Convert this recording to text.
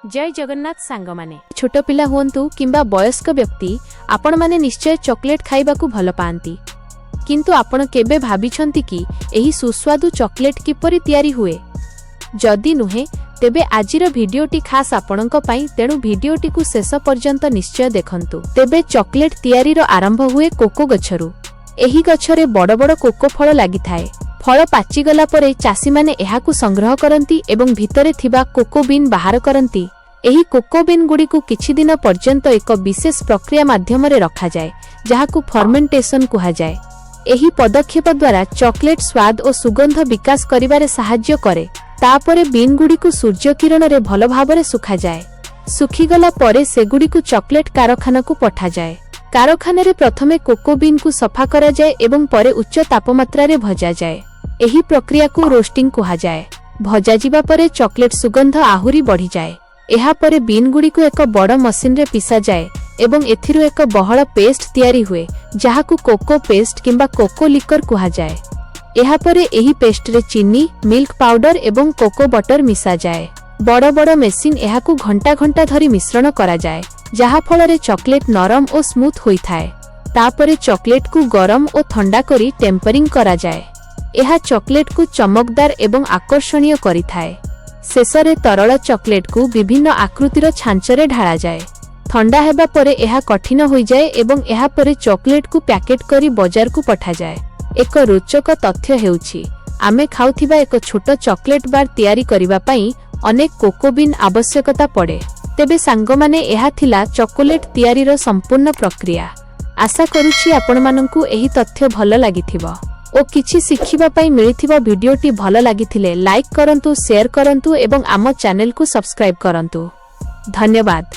जय जगन्नाथ सांग माने छोट पिला हुंतु किंबा वयस्क व्यक्ति आपण माने निश्चय चॉकलेट खाइबा को भल पांती किंतु आपण केबे भाबिछंती कि एही सुस्वादु चॉकलेट किपरि तयारी हुए जदि नुहे तेबे आजिर भिडियोटी खास आपणक पई तेणु भिडियोटी को शेष पर्यंत निश्चय देखंतु। तेबे चॉकलेट तयारीर आरंभ हुए कोको गछरु। एही गछरे बड़ बड़ कोको फल लागि थाए। फल पाची गला परे चासी माने एहाकु संग्रह करंती एवं भितरे थिबा कोको बीन बाहर करंती। एही कोको बीन गुडी को किछि दिन पर्यंत एक विशेष प्रक्रिया माध्यमरे रखा जाय जहाकु फर्मेंटेशन कुहा जाय। एही पदक्षेप द्वारा चॉकलेट स्वाद और सुगंध विकास करिबारे सहाय्य करे। तापरे बीन गुडी को सूर्य किरण रे भल भाबरे सुखा जाय। सुखी गला परे से गुडी को चॉकलेट कारखाना को पठा जाय। कारखाना रे प्रथमे कोको बीन को सफा करा जाय एवं परे उच्च तापमात्रा रे भजा जाय। एही प्रक्रिया को रोस्टिंग कुहा जाय। भजा जिबा परे चॉकलेट सुगंध आहुरी बढ़ी जाय। एहा परे बीन गुडी को एक बड़ मशीन रे पिसा जाय एवं एथिरु एक बहळ पेस्ट तयारी हुए जहाकु कोको पेस्ट किंबा कोको लिकर कुहा जाय। एहा परे एही पेस्ट रे चीनी, मिल्क पाउडर एवं कोको बटर मिसा जाय। बड़ बड़ मेसिन एहाकु घंटा घंटा धरी मिश्रण करा जाय जहा फलरे चॉकलेट नरम और स्मूथ होई थाए। तापरे चॉकलेट को गरम और ठंडा करी टेम्परिंग करा जाय। एहा चॉकलेट को चमकदार एवं आकर्षणीय करी थाए। शेषरे तरल चॉकलेट को विभिन्न आकृतिर छांचरे ढाला जाय। ठंडा हेबा परे एहा कठिन होई जाय एवं एहा परे चॉकलेट को पैकेट करी बाजार को पठा जाय। एक रोचक तथ्य हेउछि आमे खाउथिबा एक छोट चॉकलेट बार तयारी करिबा पई अनेक कोको बीन आवश्यकता पड़े। तेबे सांग माने एहा थिला चॉकलेट तयारीर संपूर्ण प्रक्रिया। आशा करूछि आपण माननकु एही तथ्य भल लागिथिबो ओ किछि शिखिबा पई मिलिथिबा भिडियोटी भल लागिथिले लाइक करंतु, शेयर करंतु एवं आम चैनल को सब्सक्राइब करंतु। धन्यवाद।